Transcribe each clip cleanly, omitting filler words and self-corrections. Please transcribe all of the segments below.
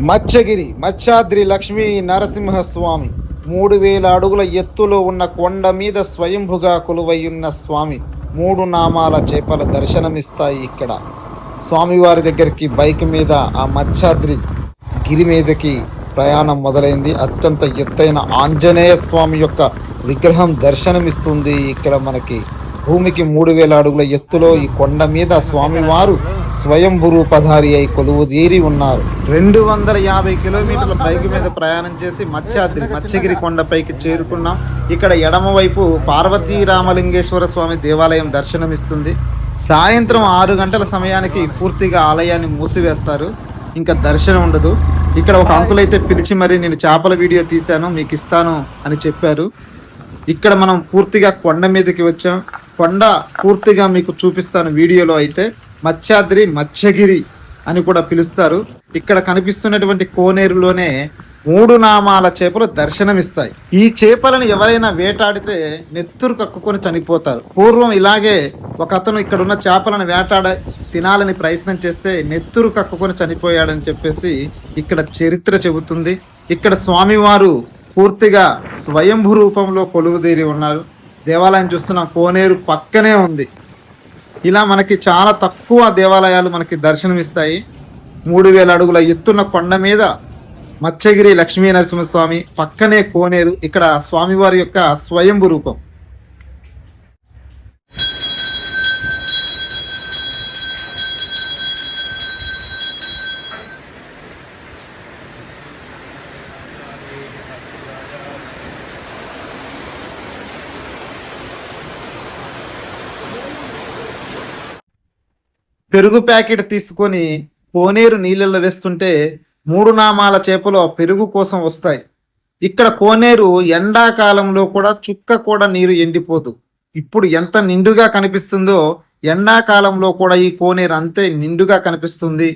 మత్స్యగిరి మత్స్యాద్రి లక్ష్మీ నరసింహస్వామి 3000 అడుగుల ఎత్తులో ఉన్న కొండ మీద స్వయంభుగా కొలువయ్యున్న స్వామి 3 నామాల చేపల దర్శనమిస్తాయి. ఇక్కడ స్వామివారి దగ్గరికి బైక్ మీద ఆ మత్స్యాద్రి గిరి మీదకి ప్రయాణం మొదలైంది. అత్యంత ఎత్తైన ఆంజనేయ స్వామి యొక్క విగ్రహం దర్శనమిస్తుంది. ఇక్కడ మనకి భూమికి 3000 అడుగుల ఎత్తులో ఈ కొండ మీద స్వామివారు స్వయంభూ రూపధారి అయి కొలువు తీరి ఉన్నారు. 250 కిలోమీటర్ల బైక్ మీద ప్రయాణం చేసి మత్స్యగిరి కొండపైకి చేరుకున్నాం. ఇక్కడ ఎడమవైపు పార్వతీ రామలింగేశ్వర స్వామి దేవాలయం దర్శనమిస్తుంది. సాయంత్రం 6 గంటల సమయానికి పూర్తిగా ఆలయాన్ని మూసివేస్తారు, ఇంకా దర్శనం ఉండదు. ఇక్కడ ఒక అంకుల్ అయితే పిలిచి మరి నేను చేపల వీడియో తీశాను మీకు ఇస్తాను అని చెప్పారు. ఇక్కడ మనం పూర్తిగా కొండ మీదకి వచ్చాం. కొండ పూర్తిగా మీకు చూపిస్తాను వీడియోలో. అయితే మత్స్యగిరి అని కూడా పిలుస్తారు. ఇక్కడ కనిపిస్తున్నటువంటి కోనేరులోనే 3 నామాల చేపలు దర్శనమిస్తాయి. ఈ చేపలను ఎవరైనా వేటాడితే నెత్తురు కక్కుకొని చనిపోతారు. పూర్వం ఇలాగే ఒక అతను ఇక్కడ ఉన్న చేపలను వేటాడ తినాలని ప్రయత్నం చేస్తే నెత్తురు కక్కుకొని చనిపోయాడని చెప్పేసి ఇక్కడ చరిత్ర చెబుతుంది. ఇక్కడ స్వామివారు పూర్తిగా స్వయంభూ రూపంలో కొలువుదీరి ఉన్నారు. దేవాలయం చూస్తున్నాం, కోనేరు పక్కనే ఉంది. ఇలా మనకి చాలా తక్కువ దేవాలయాలు మనకి దర్శనమిస్తాయి. 3000 అడుగుల ఎత్తున్న కొండ మీద మత్స్యగిరి లక్ష్మీ నరసింహస్వామి, పక్కనే కోనేరు. ఇక్కడ స్వామివారి యొక్క స్వయంభూ రూపం. పెరుగు ప్యాకెట్ తీసుకొని కోనేరు నీళ్ళల్లో వేస్తుంటే 3 నామాల చేపలు పెరుగు కోసం వస్తాయి. ఇక్కడ కోనేరు ఎండాకాలంలో కూడా చుక్క కూడా నీరు ఎండిపోదు. ఇప్పుడు ఎంత నిండుగా కనిపిస్తుందో ఎండాకాలంలో కూడా ఈ కోనేరు అంతే నిండుగా కనిపిస్తుంది.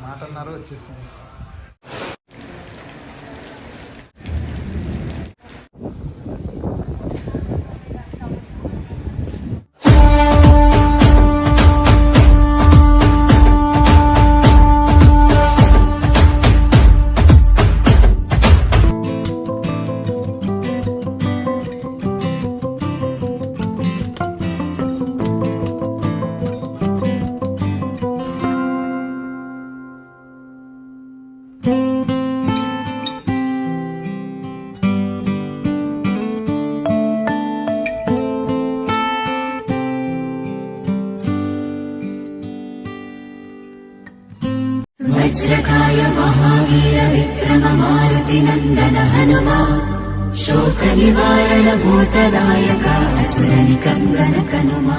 మాటన్నారు వచ్చేసింది. वज्रकाय महावीर विक्रम मारुति नंदन हनुमा शोक निवारण भूतदायक असुर निकंदन कनुमा